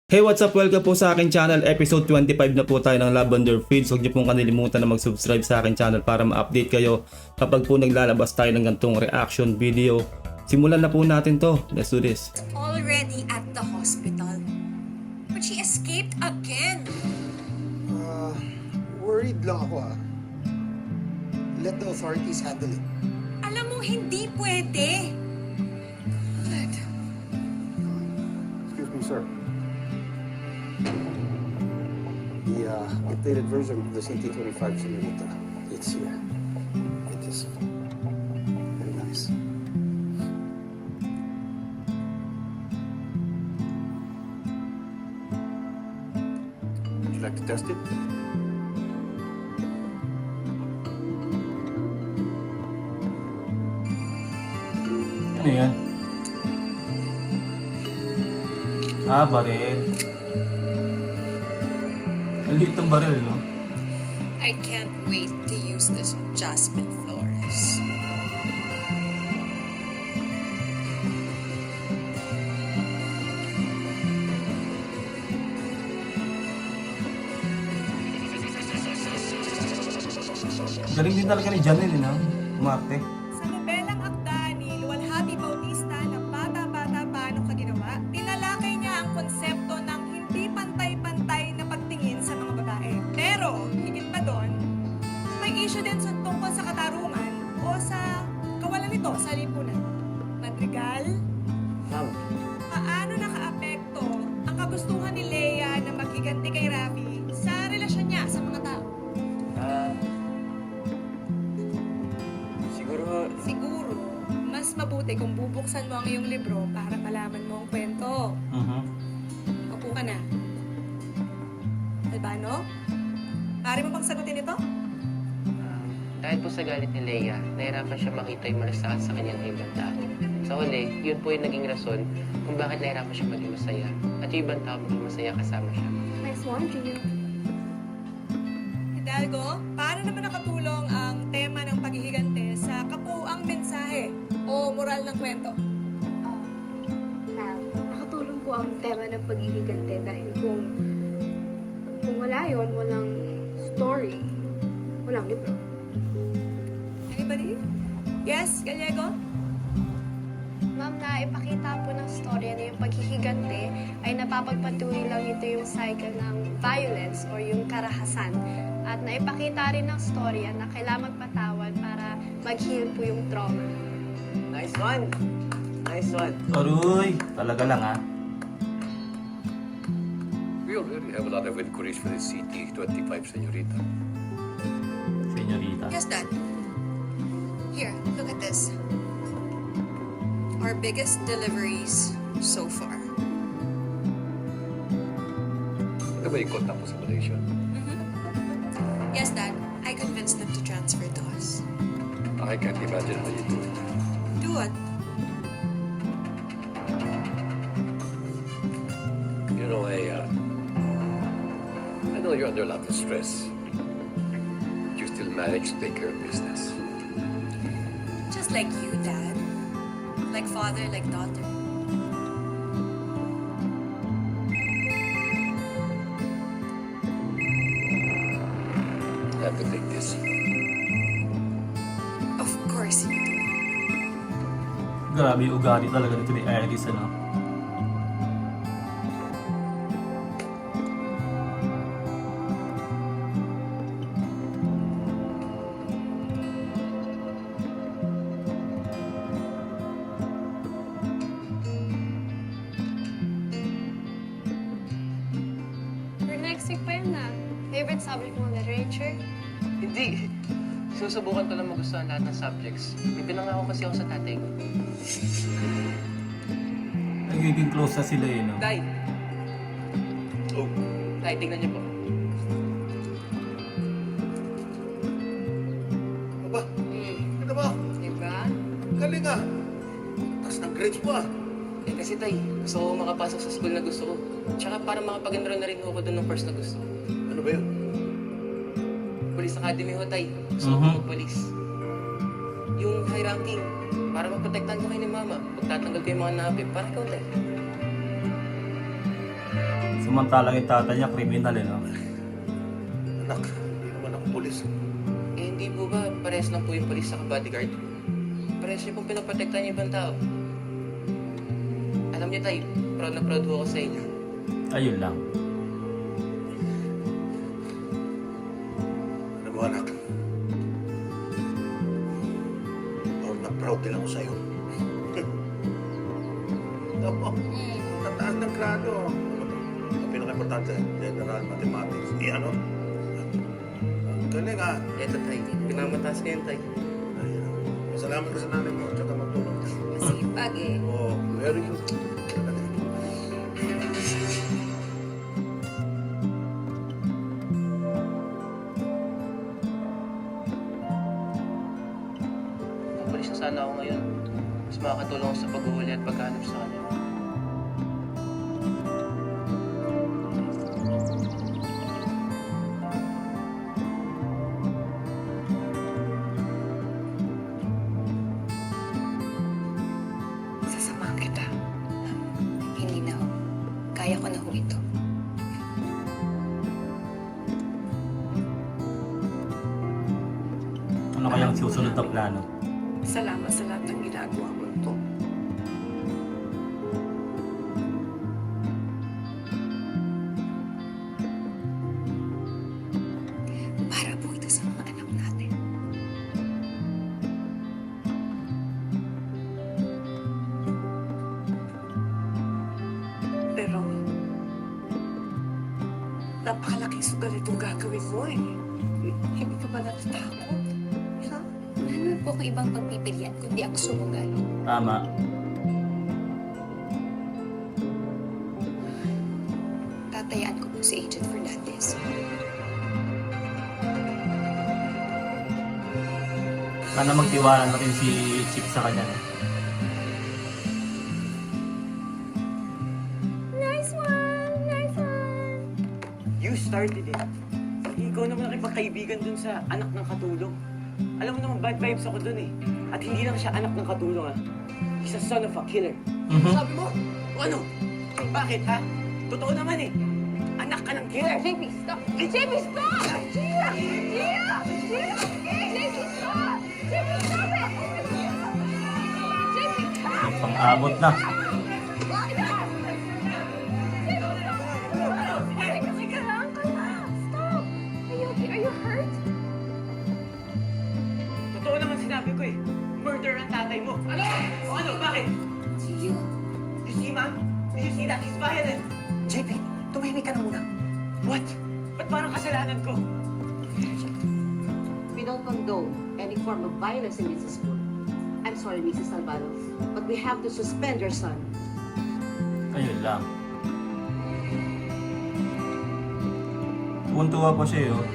Hey, what's up? Welcome po sa aking channel. Episode 25 na po tayo ng Lavender Fields. Huwag niyo pong kanilimutan na mag-subscribe sa aking channel para ma-update kayo kapag po naglalabas tayo ng ganitong reaction video. Simulan na po natin to. Let's do this. Already at the hospital. But she escaped again. Worried lang ako. Let the authorities handle it. Alam mo, hindi pwede. Good. Excuse me, sir. The updated version of the CT-25 simulator. It's here. It is very nice. Would you like to test it? Ano yan? Baril. Ang liit ng baril, no? I can't wait to use this Jasmine Flores. Galing din talaga ni Janelle, no? Umarte. Sa nobelang akda ni Luwalhati Bautista na Bata-Bata Paano Ka Ginawa, tinalakay niya ang konsepto ng hindi pantay-pantay na pagtingin sa mga babae. Pero, higit pa doon, may issue din sa tungkol sa katarungan o sa kawalan nito sa lipunan. Madrigal, paano nakaapekto ang kagustuhan ni Leia na maghiganti kay Rafi sa relasyon niya sa mga tao? Siguro, mas mabuti kung bubuksan mo ang iyong libro para malaman mo ang kwento. Upo ka na. Albano? Pare mo bang sagutin ito? Dahil po sa galit ni Leia, nahirapan siya makita yung malasakit sa kanyang ibang tao. Sa huli, yun po yung naging rason kung bakit nahirapan siya maging masaya. At yung ibang tao maging masaya kasama siya. Nice one, Junior. Hidalgo, paano naman nakatulong ang tema ng paghihigante sa kapuang mensahe o moral ng kwento? Nakatulong po ang tema ng pagigigante dahil kung wala yon, walang story, walang libro. Anybody? Yes, Gallego? Ma'am, na ipakita po ng story na yung paghihigante ay napapagpatuloy lang ito yung cycle ng violence or yung karahasan. At naipakita rin ng story na kailangan magpatawad para mag-heal po yung trauma. Nice one! Nice one! Aroy! Talaga lang, ha? We already have a lot of inquiries for the CT-25, Senorita. Senyorita. Yes, Dad. Here, look at this. Our biggest deliveries so far. Ito ba yung contact mo sa Malaysia? Yes, Dad. I convinced them to transfer to us. I can't imagine how you do it. Do what? You know, I know you're under a lot of stress. But you still manage to take care of business. Just like you, Dad. Like father, like daughter. I have to take this. Of course you do. Grabe yung ugali talaga nito ni Alice, ano? For next week pa yun na. Favorite subject mo, literature? Hindi! Susubukan ko lang magustuhan lahat ng subjects. May pinangako kasi ako sa tatay ko. Nagiging close na sila, no? Tay! Oh. Tay, tignan niyo po. Aba, ano ba? Diba? Galing ah. Taas ng grades mo ah. Eh kasi tay, gusto ko makapasok sa school na gusto ko. Tsaka para makapag-enroll na rin ako doon ng course na gusto ko. Ano ba yun? Police Academy ho, tay. Gusto ko mag-police. Yung high ranking, para maprotektahan ko kayo ni mama. Pagtatanggal ko yung mga napi, para ikaw, tay. Samantalang yung tatay niya, kriminal eh, no? Anak, hindi naman ako pulis. Eh, hindi po ba parehas lang po yung polis sa bodyguard? Parehas niyo pong pinoprotektahan yung ibang tao. Alam niyo tayo, proud na proud ho ako sa inyo. Ayun lang. Alam mo, anak. Proud din ako sa'yo. Oo, tataas ng grado. Ang pinaka-importante, general mathematics. Ano? Ang galing ah. Eto tayo, pinamataas ko yan tayo. Ayun. Masalamat ka sa nanay mo, tsaka magtulong. Masipag eh. Oo, very good. Kung polis na sana ako ngayon, mas makakatulong ako sa paghuhuli at paghanap sa kanya. Sasamahan kita. Hindi na ho. Kaya ko na ho ito. Ano kayang susunod na plano? Salamat sa lahat ng ginagawa mo ito. Para po ito sa mga anak natin. Pero, napakalaking sugal itong gagawin mo eh. Hindi ka ba natatakot? Ha? Ano po kung ibang pagpipilian kundi ang sumugal? Tama. Tatayaan ko po si Agent Fernandez. Sana magtiwala na rin si Chip sa kanya. No? Nice one! Nice one! You started it. Ikaw naman nakipagkaibigan dun sa anak ng katulong. Alam mo naman, bad vibes ako dun eh. At hindi lang siya anak ng katulong ah. He's a son of a killer. Sabi mo? O ano? Bakit ha? Totoo naman eh. Anak ka ng killer. JP, stop! JP, stop! Gia! Gia! Gia! JP, stop! JP, stop it! JP, stop! May pang-abot na. Teka lang, kalma. Stop! Are you okay? Are you hurt? Totoo naman sinabi ko eh. Murder ang tatay mo. Ano? O ano? Bakit? You... You see, ma'am? Did you see that? He's violent. JP, tumahimik ka na muna. What? Ba't parang kasalanan ko? We don't condone any form of violence in this school. I'm sorry, Mrs. Alvaro, but we have to suspend your son. Ayun lang. Puntuwa pa siya, oh.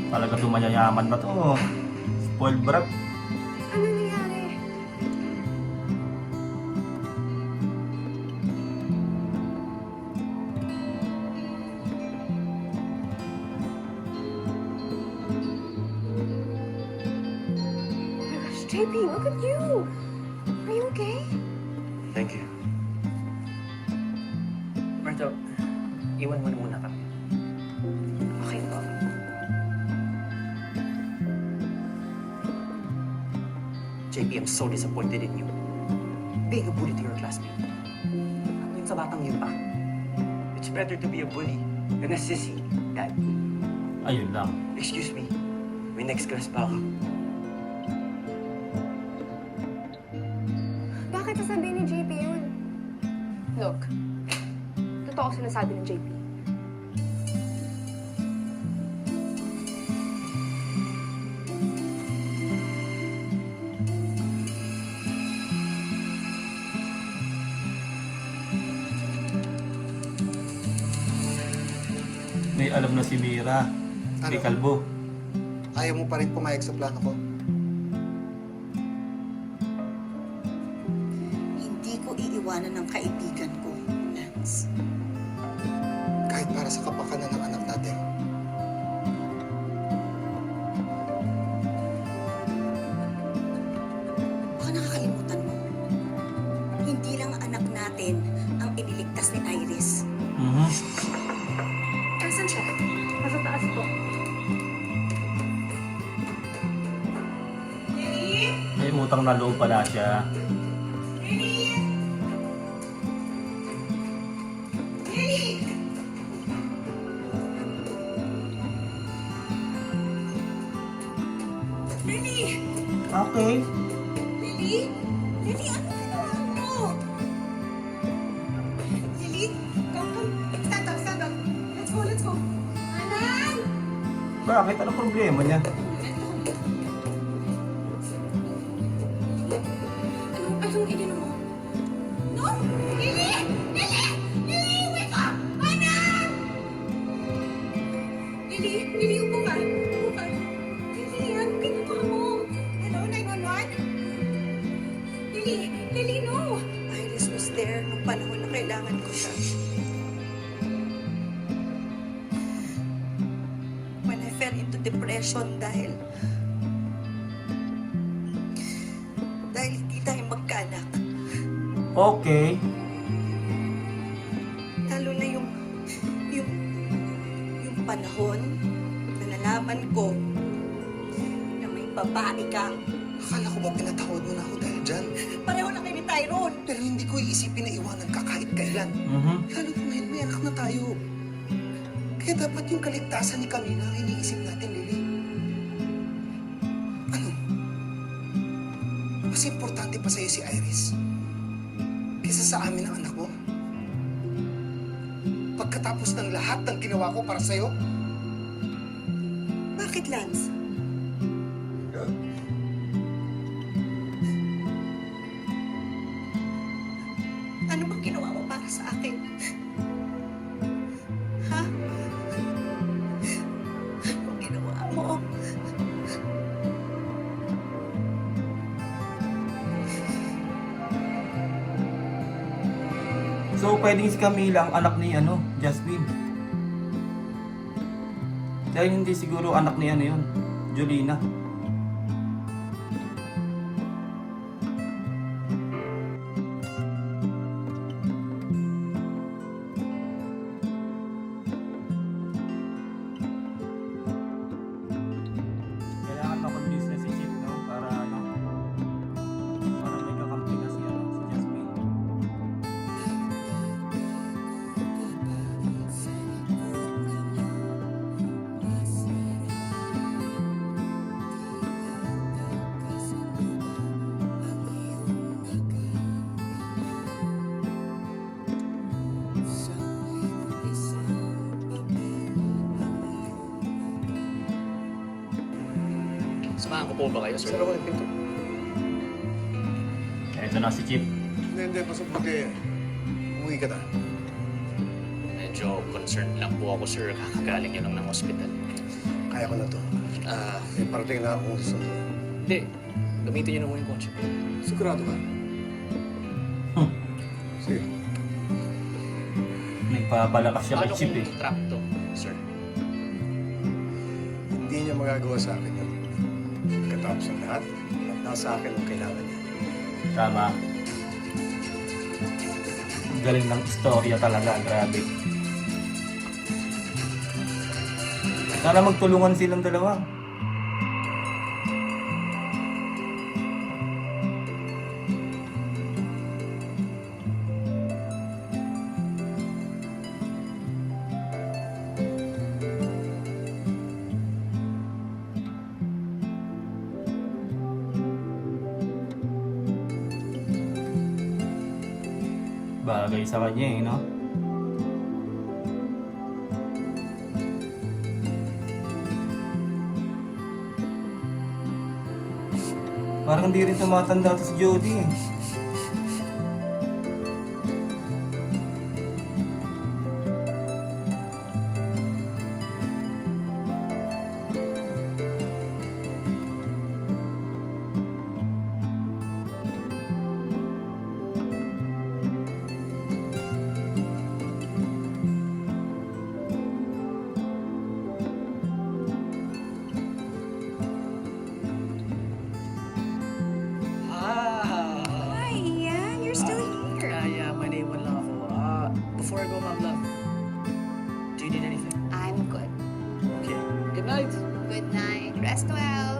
Talaga tumayayaman na to. Spoiled brat. Ano nangyari? Oh my gosh, JP, look at you! Are you okay? Thank you. Berto, iwan mo na muna kami. Okay po. JP, I'm so disappointed in you. Being a bully to your classmate. Ano yun sa batang yun pa? It's better to be a bully than a sissy, Dad. Ayun lang. Excuse me. May next class pa ako. Bakit sasabihin ni JP yun? Look, totoo sinasabi ng JP. May alam na si Mira. Si Ano? Kalbo. Ayaw mo pa rin pumayag sa plano ko? Hindi ko iiwanan ng kaibigan ko, Lance. Kahit para sa kapakanan ng anak natin. utang na loob pala siya. Lily! Okay. Lily? Lily, ano ginawa mo? Lily, come. Stand up. Let's go. Anan! Bakit? Ano problema niya? Anong ininom mo? No! Lily! Wake up! Anan! Lily, upo ka. Lily, anong ginawa mo? Hello, 911? Lily, no! Iris was there nung panahon na kailangan ko siya. When I fell into depression dahil hindi tayo magkaanak. Okay. Lalo na yung panahon na nalaman ko na may babae ka. Akala ko ba pinatawad mo na ako dahil dyan? Pareho na kayo ni Tyrone. Pero hindi ko iisipin na iwanan ka kahit kailan. Lalo na ngayon may anak na tayo. Kaya dapat yung kaligtasan ni Camila ang iniisip natin, Lily. Ano? Mas importante pa sa'yo si Iris kaysa sa amin ang anak mo? Pagkatapos ng lahat ng ginawa ko para sa'yo? Bakit, Lance? Ano bang ginawa mo para sa akin? Ha? Anong ginawa mo? So, pwedeng si Camila ang anak ni Jasmine. Dahil hindi siguro anak ni yun, Jolina. Kailangan makapag-business si Chip, no? Para may kakampi na si Jasmine. Samahan ko po ba kayo, sir? Saan ako yung pinto? Ito na si Chip. Hindi. Mas mabuti. Umuwi ka na. Medyo concerned lang po ako, sir. Kakagaling nyo lang ng hospital. Kaya ko na to. May parating na akong sundo. Hindi. Gamitin nyo na mo yung kotse. Sigurado ka? Sige. Nagpapalakas siya kay Paano Chip kung trap to, sir? Hindi niya magagawa sa akin yun. Katapos ang lahat, nasa akin ang kailangan niya. Tama. Ang galing ng istorya talaga, grabe. Sana magtulungan silang dalawa. Bagay sa kanya no? Parang hindi rin tumatanda to si Jody Hi, Ian. You're still here. Yeah, may naiwan lang ako. Before I go, ma'am, love, do you need anything? I'm good. Okay. Good night. Good night. Rest well.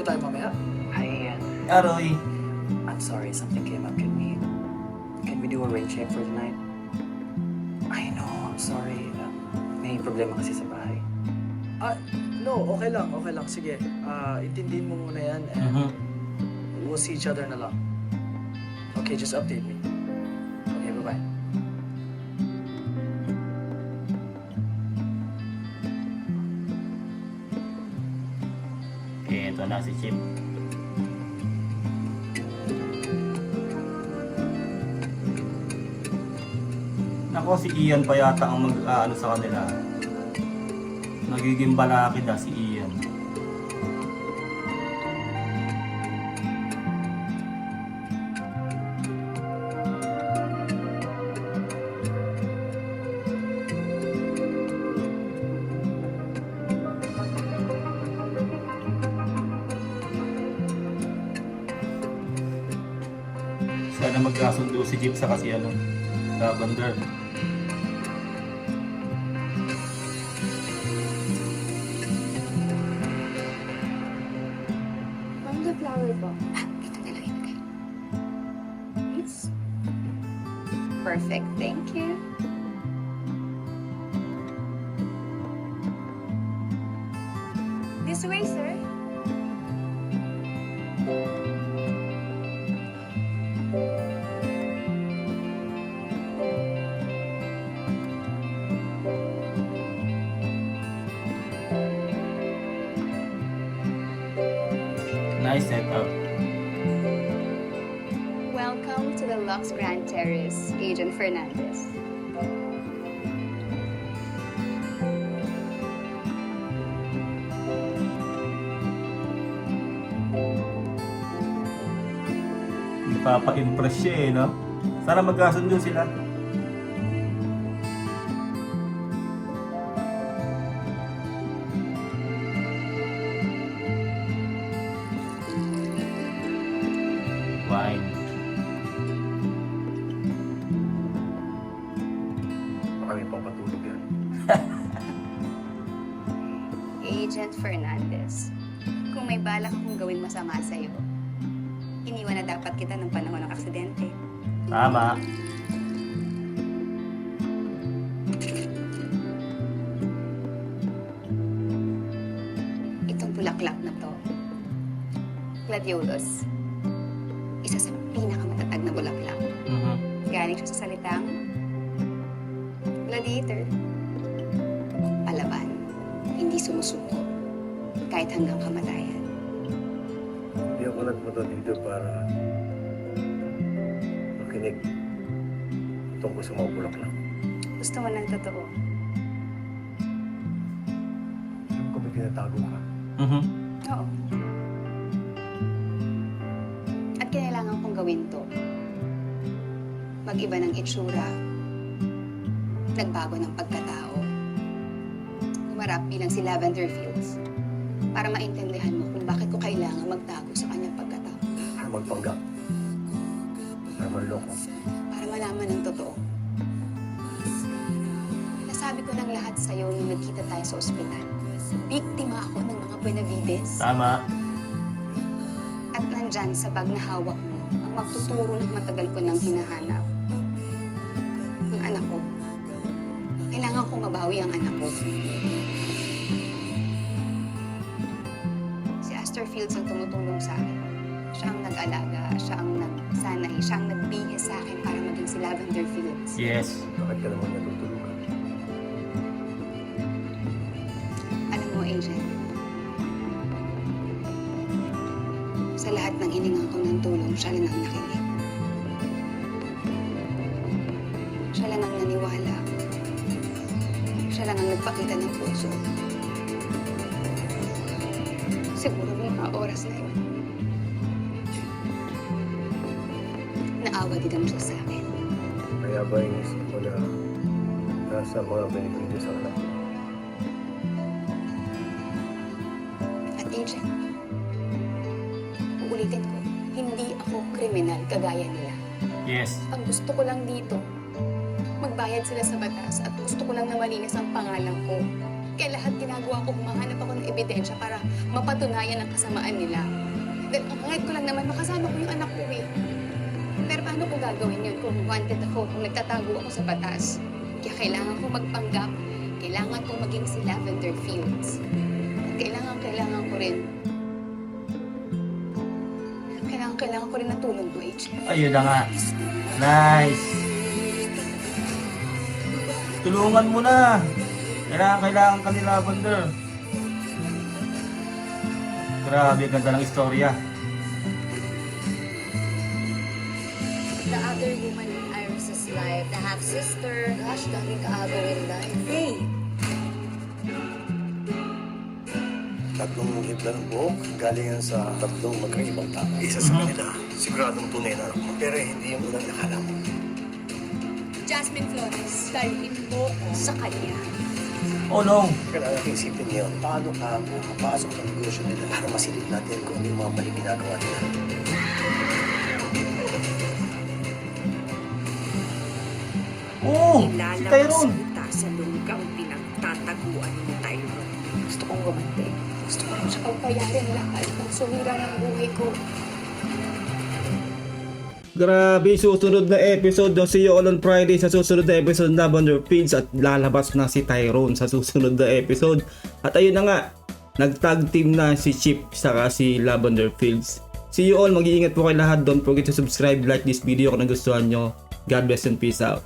tayo mamaya? Hi, Ian. Aroy. I'm sorry, something came up. Can we do a rain check for tonight? I know, I'm sorry. May problema kasi sa bahay. No, okay lang. Sige, intindihin mo muna yan and we'll see each other na lang. Okay, just update me. Okay, bye-bye. Okay, ito na si Chip. Nako, si Ian pa yata ang mag-ano sa kanila. Nagiging balakid si Ian. Sana magkasundo si Jeep sa kasi Lavender. Ma'am, the flower po. Ito na lang ilagay. It's perfect. Thank you. This way, sir. Nice setup. Welcome to the Lux Grand Terrace, Agent Fernandez. Ipapa-impress siya no? Sana magkasundo sila. Wine. Baka may papatulog yan. Agent Fernandez, kung may balak akong gawing masama sa'yo, iniwan na dapat kita ng panahon ng aksidente. Tama. Itong bulaklak na to, gladiolus, isa sa pinakamatatag na bulaklak. Galing siya sa salitang gladiator. Palaban, hindi sumusuko, kahit hanggang kamatayan. Hindi ako nagpunta dito para makinig tungkol sa mga bulaklak. Gusto mo ng totoo? Alam ko may tinatago ka. Oo. At kailangan kong gawin to. Mag-iba ng itsura. Nagbago ng pagkatao. Umarap bilang si Lavender Fields. Para maintindihan mo kung bakit ko kailangan magtago sa kanyang pagkatao. Para magpanggap. Para manloko. Para malaman ng totoo. Nasabi ko ng lahat sa'yo nung nagkita tayo sa ospital. Biktima ako ng mga Benavides. Tama. At nandyan sa bag na hawak mo, ang magtuturo ng matagal ko nang hinahanap. Ang anak ko. Kailangan kong mabawi ang anak ko. Si Astor Fields ang tumutulong sa akin. Siya ang nag-alaga, siya ang nagsanay, siya ang nagbihis sa akin para maging si Lavender Fields. Yes. Bakit ka naman natutulugan? Alam mo, Agent, sa lahat ng hiningan ko ng tulong, siya lang ang nakinig. Siya lang ang naniwala. Siya lang ang nagpakita ng puso. Siguro ng mga oras na yun. Naawa din naman siya sa akin. Kaya ba inisip mo na nasa mga beneficio sa anak mo? At Agent, uulitin ko, hindi ako kriminal kagaya nila. Yes. Ang gusto ko lang dito, magbayad sila sa batas at gusto ko lang na malinis ang pangalan ko. Kaya lahat ginagawa ko, humahanap ako ng ebidensya para mapatunayan ang kasamaan nila. Then, ang hangad ko lang naman, makasama ko yung anak ko eh. Pero paano ko gagawin yun kung wanted ako, kung nagtatago ako sa batas? Kaya kailangan ko magpanggap, kailangan ko maging si Lavender Fields. At kailangan ko rin. Kailangan ko rin ng tulong to, H. Ayun na nga. Nice. Tulungan mo na. Kailangan ka ni Lavender. Grabe, ganda ng istorya. The other woman in Iris's life, the half-sister. Gosh, daming kaagawin life. Hey! Tatlong hibla ng buhok, galing yan sa tatlong magkaibang tao. Isa sa kanila, siguradong tunay na anak mo. Pero hindi yung unang nakala mo. Jasmine Flores, dalhin mo ko sa kanya. Oh no. Kailangan natin isipin niyo, paano ka makapasok sa negosyo nila para masilip natin kung ano yung mga mali ginagawa nila. Oh, si Tyrone. sa lunggang pinagtataguan ni Tyrone. Gusto kong gumanti. Gusto ko rin siya pagpayarin lahat ng sumira ng buhay ko. Grabe, susunod na episode daw. See you all on Friday sa susunod na episode ng Lavender Fields at lalabas na si Tyrone sa susunod na episode. At ayun na nga, nag-tag team na si Chip saka si Lavender Fields. See you all, mag-iingat po kayo lahat. Don't forget to subscribe, like this video kung nagustuhan nyo. God bless and peace out.